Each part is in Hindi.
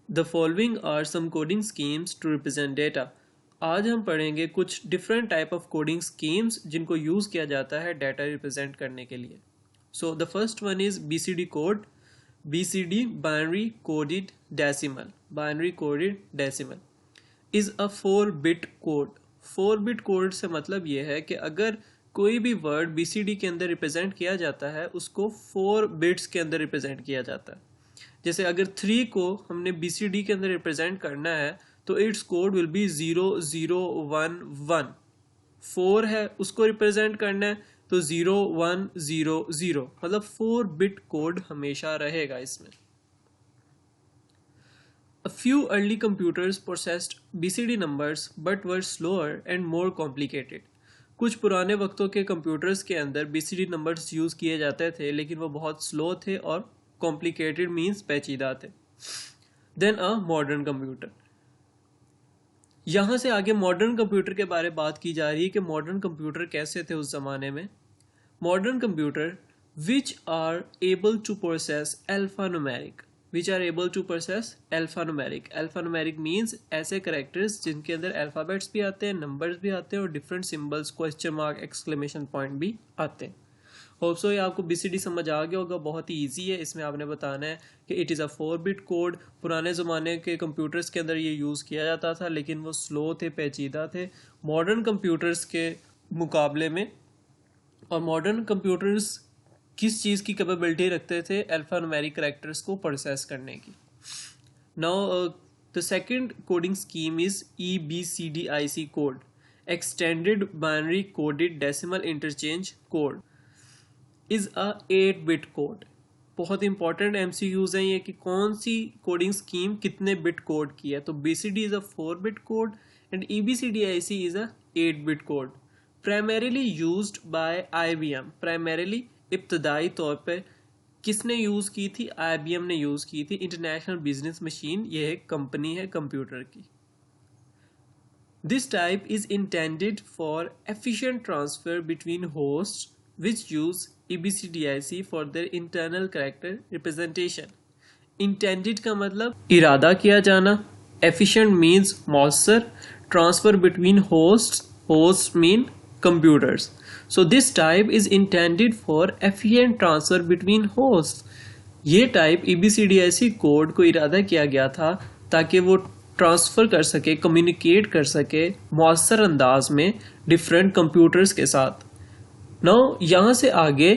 The following are some coding schemes to represent data. आज हम पढ़ेंगे कुछ different type of coding schemes जिनको यूज़ किया जाता है डाटा रिप्रेजेंट करने के लिए। So the first one is BCD code. BCD binary coded decimal. Binary coded decimal is a 4 bit code. 4 bit code से मतलब ये है कि अगर कोई भी वर्ड BCD के अंदर रिप्रेजेंट किया जाता है उसको 4 बिट्स के अंदर रिप्रेजेंट किया जाता है। जैसे अगर 3 को हमने BCD के अंदर रिप्रेजेंट करना है तो इट्स कोड विल बी 0011। 4 है उसको रिप्रेजेंट करना है तो 0100, मतलब 4 बिट कोड हमेशा रहेगा इसमें। A few early computers processed BCD numbers but were slower and more complicated. कुछ पुराने वक्तों के कंप्यूटर्स के अंदर BCD नंबर्स यूज़ किए जाते थे लेकिन वो बहुत स्लो थे और कॉम्प्लिकेटेड मीन्स पेचीदा थे। Then a modern computer. यहाँ से आगे मॉडर्न कंप्यूटर के बारे में बात की जा रही है कि मॉडर्न कंप्यूटर कैसे थे उस ज़माने में। Modern computer which are able to process alphanumeric. Which are able to process alphanumeric. Alphanumeric means ऐसे करेक्टर्स जिनके अंदर अल्फ़ाबेट्स भी आते हैं, नंबर्स भी आते हैं और different symbols, question mark, exclamation point भी आते हैं। होप सो ये आपको BCD समझ आ गया होगा। बहुत ही ईजी है। इसमें आपने बताना है कि it is a 4 bit code. पुराने ज़माने के कंप्यूटर्स के अंदर ये यूज़ किया जाता था लेकिन वो स्लो थे, पेचीदा थे मॉडर्न कंप्यूटर्स के मुकाबले में। और मॉडर्न कंप्यूटर्स किस चीज़ की कैपेबिलिटी रखते थे? अल्फान्यूमेरिक कैरेक्टर्स को प्रोसेस करने की। Now the second coding scheme is EBCDIC code, extended binary coded decimal interchange code is a 8 bit code. बहुत इंपॉर्टेंट MCQs हैं ये कि कौन सी कोडिंग स्कीम कितने बिट कोड की है। तो BCD is a 4 bit code and EBCDIC is a 8 bit code. Primarily used by IBM। Primarily इब्तदाई तौर पे किसने यूज़ की थी? IBM ने यूज़ की थी। इंटरनेशनल बिजनेस मशीन ये एक कंपनी है कंप्यूटर की। This type is intended for efficient transfer between hosts which use EBCDIC for their internal character representation. Intended का मतलब इरादा किया जाना, efficient means मौसर, transfer between hosts, hosts mean computers. So this type is intended for efficient transfer between hosts. ये टाइप EBCDIC कोड को इरादा किया गया था ताकि वो ट्रांसफ़र कर सके, कम्युनिकेट कर सके मौसर अंदाज में डिफरेंट कंप्यूटर्स के साथ। नाउ यहाँ से आगे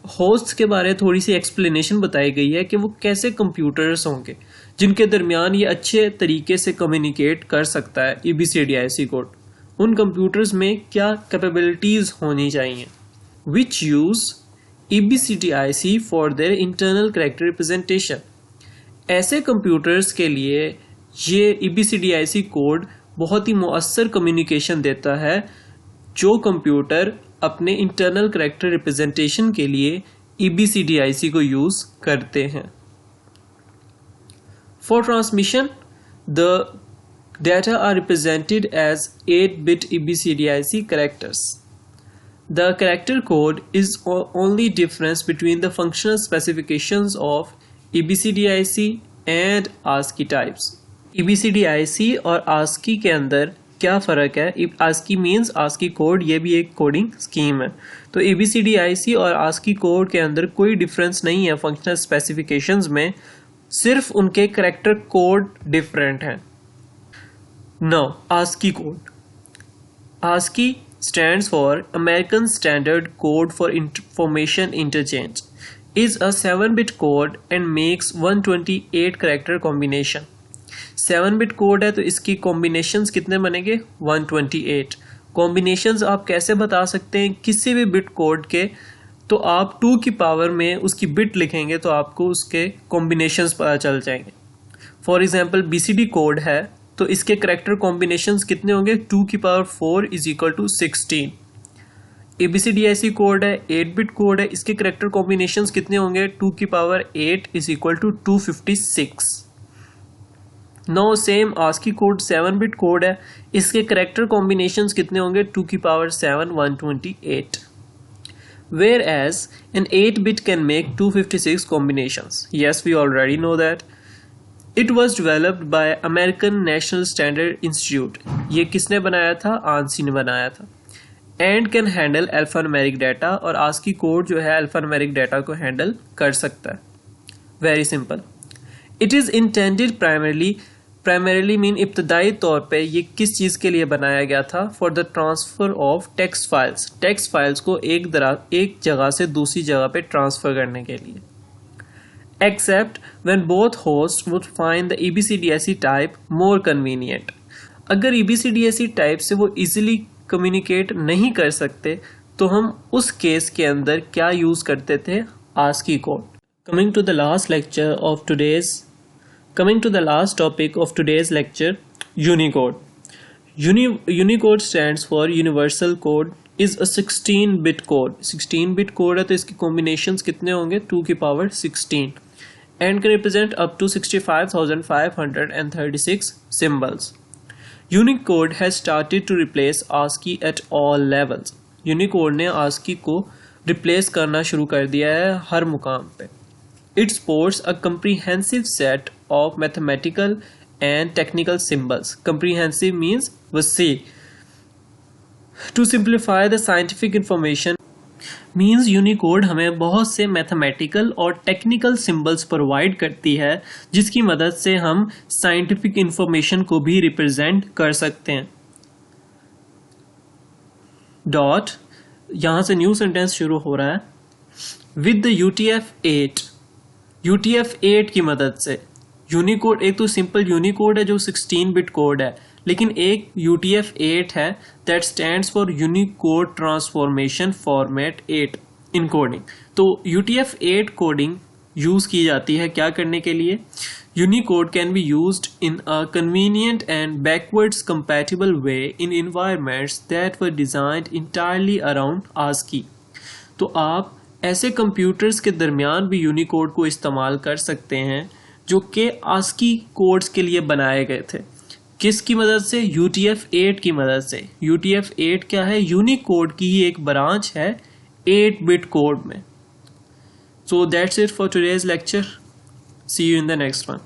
होस्ट्स के बारे में थोड़ी सी एक्सप्लेनेशन बताई गई है कि वो कैसे कंप्यूटर्स होंगे जिनके दरमियान ये अच्छे तरीके से कम्युनिकेट कर सकता है EBCDIC कोड। उन कंप्यूटर्स में क्या कैपेबिलिटीज़ होनी चाहिए? विच use EBCDIC for their internal character representation. ऐसे कंप्यूटर्स के लिए ये EBCDIC कोड बहुत ही मुअस्सर कम्युनिकेशन देता है जो कंप्यूटर अपने इंटरनल कैरेक्टर रिप्रेजेंटेशन के लिए EBCDIC को यूज़ करते हैं। For transmission the data are represented as 8-bit EBCDIC characters. The character code is only difference between the functional specifications of EBCDIC and ASCII types. EBCDIC और ASCII के अंदर क्या फ़र्क है? ASCII मीन्स ASCII कोड, ये भी एक कोडिंग स्कीम है। तो EBCDIC और ASCII कोड के अंदर कोई डिफरेंस नहीं है फंक्शनल स्पेसिफिकेशंस में, सिर्फ उनके कैरेक्टर कोड डिफरेंट हैं। Now, ASCII code. ASCII stands for American Standard Code for Information Interchange. Is a 7-bit code and makes 128 character combination. 7-bit code है तो इसकी कॉम्बिनेशंस कितने बनेंगे? 128। कॉम्बिनेशंस आप कैसे बता सकते हैं? किसी भी बिट कोड के तो आप 2 की पावर में उसकी बिट लिखेंगे तो आपको उसके कॉम्बिनेशंस पता चल जाएंगे। फॉर एग्जांपल BCD कोड है तो इसके करेक्टर कॉम्बिनेशंस कितने होंगे? 2 की power 4 is equal to 16। EBCDIC code है, 8-बिट कोड है, इसके करेक्टर कॉम्बिनेशंस कितने होंगे? 2 की power 8 is equal to 256। No same ASCII code 7-बिट कोड है, इसके करेक्टर कॉम्बिनेशंस कितने होंगे? 2 की power 7 128। Whereas an 8-bit can make 256 combinations. Yes, we already know that. It was developed by American national standard institute. ये किसने बनाया था? आंसी ने बनाया था। And can handle alphanumeric data, और आस्की कोड जो है अल्फान्यूमेरिक डाटा को हैंडल कर सकता है। Very simple. It is intended primarily mean इब्तदाई तौर पे ये किस चीज़ के लिए बनाया गया था? For the transfer of text files. Text files को एक जगह से दूसरी जगह पे ट्रांसफ़र करने के लिए। Except when both hosts would find the EBCDIC type more convenient. अगर EBCDIC टाइप से वो इजीली कम्युनिकेट नहीं कर सकते तो हम उस केस के अंदर क्या यूज करते थे? ASCII code. Coming to the last topic of today's lecture, Unicode. Unicode stands for Universal Code, is a 16-bit code. 16-bit code है तो इसके combinations कितने होंगे? 2 की power 16 and can represent up to 65,536 symbols. Unicode has started to replace ASCII at all levels. Unicode ने ASCII को replace करना शुरू कर दिया है हर मुकाम पे. It supports a comprehensive set of mathematical and technical symbols. Comprehensive means वसी. To simplify the scientific information means Unicode हमें बहुत से मैथमेटिकल और टेक्निकल सिंबल्स प्रोवाइड करती है जिसकी मदद से हम साइंटिफिक इंफॉर्मेशन को भी रिप्रेजेंट कर सकते हैं. डॉट यहां से न्यू सेंटेंस शुरू हो रहा है. विद द UTF-8 की मदद से यूनिकोड, एक तो सिंपल यूनिकोड है जो 16-बिट कोड है, लेकिन एक UTF-8 है that stands for Unicode transformation format 8 encoding. तो UTF-8 कोडिंग यूज की जाती है क्या करने के लिए? Unicode can be used in a convenient and backwards compatible way in environments that were designed entirely around ASCII. तो आप ऐसे कंप्यूटर्स के दरमियान भी यूनिकोड को इस्तेमाल कर सकते हैं जो कि ASCII कोड्स के लिए बनाए गए थे. किसकी मदद से? UTF-8 की मदद से. UTF-8 क्या है? यूनिकोड की ही एक ब्रांच है 8-बिट कोड में. So that's it for today's lecture. See you in the next one.